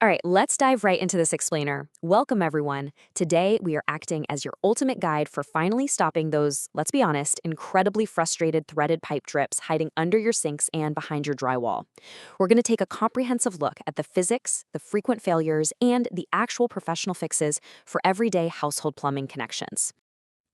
All right, let's dive right into this explainer. Welcome, everyone. Today, we are acting as your ultimate guide for finally stopping those, let's be honest, incredibly frustrated threaded pipe drips hiding under your sinks and behind your drywall. We're going to take a comprehensive look at the physics, the frequent failures, and the actual professional fixes for everyday household plumbing connections.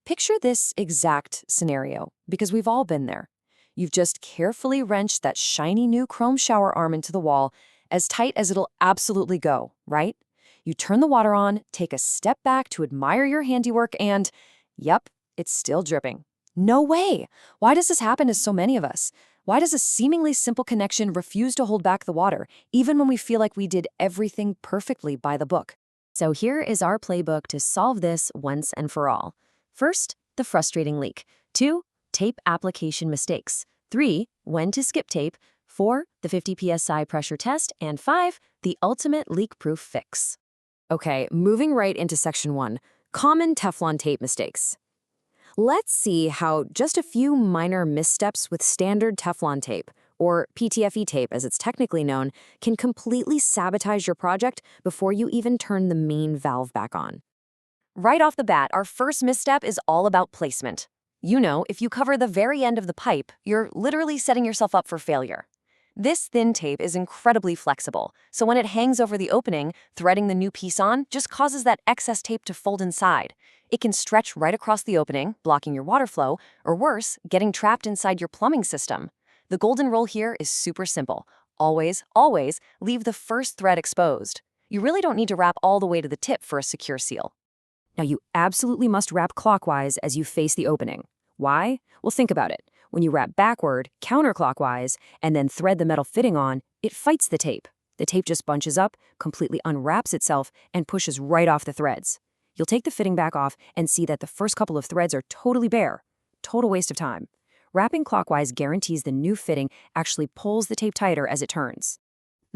Picture this exact scenario, because we've all been there. You've just carefully wrenched that shiny new chrome shower arm into the wall, as tight as it'll absolutely go, right? You turn the water on, take a step back to admire your handiwork, and yep, it's still dripping. No way! Why does this happen to so many of us? Why does a seemingly simple connection refuse to hold back the water, even when we feel like we did everything perfectly by the book? So here is our playbook to solve this once and for all. First, the frustrating leak. 2, tape application mistakes. 3, when to skip tape. 4, the 50 psi pressure test. And 5, the ultimate leak-proof fix. Okay, moving right into section 1, common Teflon tape mistakes. Let's see how just a few minor missteps with standard Teflon tape, or PTFE tape as it's technically known, can completely sabotage your project before you even turn the main valve back on. Right off the bat, our first misstep is all about placement. You know, if you cover the very end of the pipe, you're literally setting yourself up for failure. This thin tape is incredibly flexible, so when it hangs over the opening, threading the new piece on just causes that excess tape to fold inside. It can stretch right across the opening, blocking your water flow, or worse, getting trapped inside your plumbing system. The golden rule here is super simple. Always, always leave the first thread exposed. You really don't need to wrap all the way to the tip for a secure seal. Now, you absolutely must wrap clockwise as you face the opening. Why? Well, think about it. When you wrap backward, counterclockwise, and then thread the metal fitting on, it fights the tape. The tape just bunches up, completely unwraps itself, and pushes right off the threads. You'll take the fitting back off and see that the first couple of threads are totally bare. Total waste of time. Wrapping clockwise guarantees the new fitting actually pulls the tape tighter as it turns.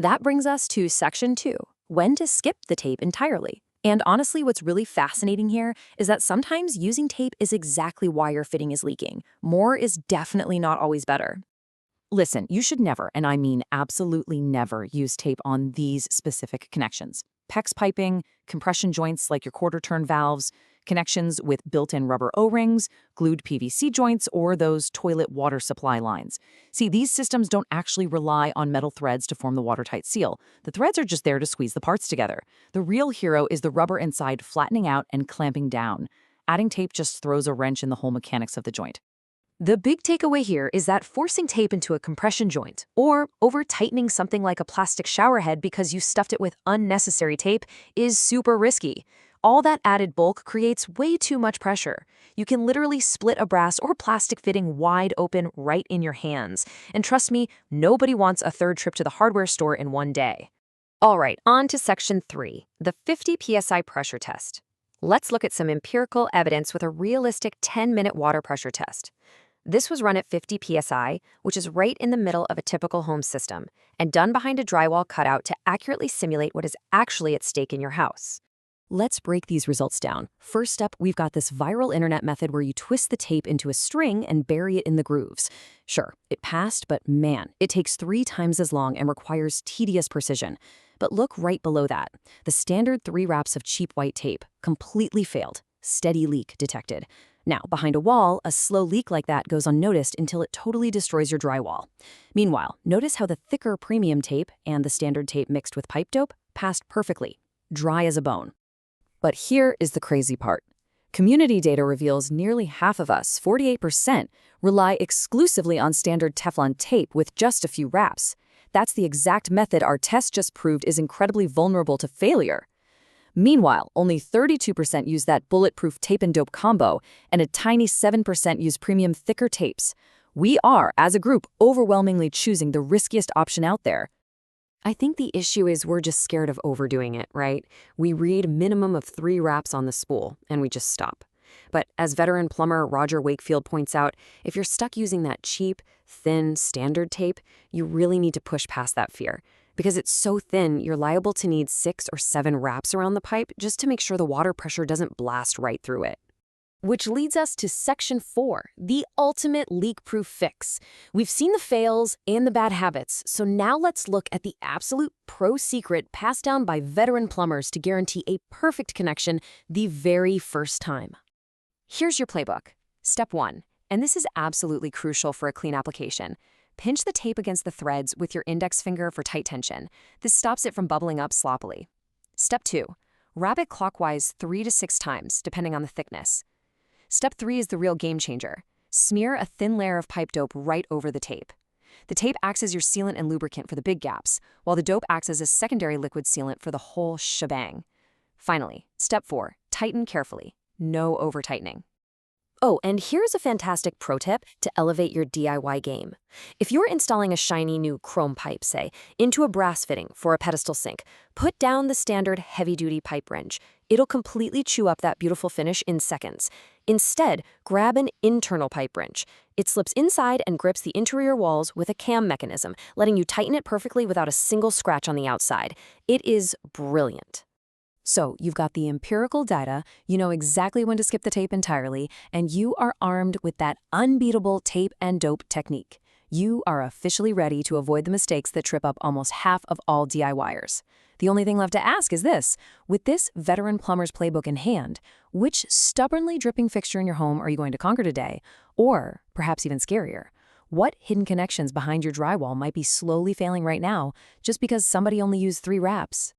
That brings us to section 2, when to skip the tape entirely. And honestly, what's really fascinating here is that sometimes using tape is exactly why your fitting is leaking. More is definitely not always better. Listen, you should never, and I mean absolutely never, use tape on these specific connections. PEX piping, compression joints like your quarter-turn valves, connections with built-in rubber O-rings, glued PVC joints, or those toilet water supply lines. See, these systems don't actually rely on metal threads to form the watertight seal. The threads are just there to squeeze the parts together. The real hero is the rubber inside flattening out and clamping down. Adding tape just throws a wrench in the whole mechanics of the joint. The big takeaway here is that forcing tape into a compression joint, or over-tightening something like a plastic shower head because you stuffed it with unnecessary tape, is super risky. All that added bulk creates way too much pressure. You can literally split a brass or plastic fitting wide open right in your hands. And trust me, nobody wants a third trip to the hardware store in one day. All right, on to section 3, the 50 psi pressure test. Let's look at some empirical evidence with a realistic 10-minute water pressure test. This was run at 50 psi, which is right in the middle of a typical home system, and done behind a drywall cutout to accurately simulate what is actually at stake in your house. Let's break these results down. First up, we've got this viral internet method where you twist the tape into a string and bury it in the grooves. Sure, it passed, but man, it takes 3 times as long and requires tedious precision. But look right below that. The standard 3 wraps of cheap white tape completely failed. Steady leak detected. Now, behind a wall, a slow leak like that goes unnoticed until it totally destroys your drywall. Meanwhile, notice how the thicker premium tape and the standard tape mixed with pipe dope passed perfectly, dry as a bone. But here is the crazy part. Community data reveals nearly half of us, 48%, rely exclusively on standard Teflon tape with just a few wraps. That's the exact method our test just proved is incredibly vulnerable to failure. Meanwhile, only 32% use that bulletproof tape and dope combo, and a tiny 7% use premium thicker tapes. We are, as a group, overwhelmingly choosing the riskiest option out there. I think the issue is we're just scared of overdoing it, right? We read minimum of 3 wraps on the spool, and we just stop. But as veteran plumber Roger Wakefield points out, if you're stuck using that cheap, thin, standard tape, you really need to push past that fear. Because it's so thin, you're liable to need 6 or 7 wraps around the pipe just to make sure the water pressure doesn't blast right through it. Which leads us to Section 4, the ultimate leak-proof fix. We've seen the fails and the bad habits, so now let's look at the absolute pro secret passed down by veteran plumbers to guarantee a perfect connection the very first time. Here's your playbook. Step 1, and this is absolutely crucial for a clean application. Pinch the tape against the threads with your index finger for tight tension. This stops it from bubbling up sloppily. Step 2, wrap it clockwise 3 to 6 times, depending on the thickness. Step 3 is the real game changer. Smear a thin layer of pipe dope right over the tape. The tape acts as your sealant and lubricant for the big gaps, while the dope acts as a secondary liquid sealant for the whole shebang. Finally, step 4, tighten carefully. No over-tightening. Oh, and here's a fantastic pro tip to elevate your DIY game. If you're installing a shiny new chrome pipe, say, into a brass fitting for a pedestal sink, put down the standard heavy-duty pipe wrench. It'll completely chew up that beautiful finish in seconds. Instead, grab an internal pipe wrench. It slips inside and grips the interior walls with a cam mechanism, letting you tighten it perfectly without a single scratch on the outside. It is brilliant. So, you've got the empirical data, you know exactly when to skip the tape entirely, and you are armed with that unbeatable tape and dope technique. You are officially ready to avoid the mistakes that trip up almost half of all DIYers. The only thing left to ask is this: with this veteran plumber's playbook in hand, which stubbornly dripping fixture in your home are you going to conquer today? Or, perhaps even scarier, what hidden connections behind your drywall might be slowly failing right now just because somebody only used 3 wraps?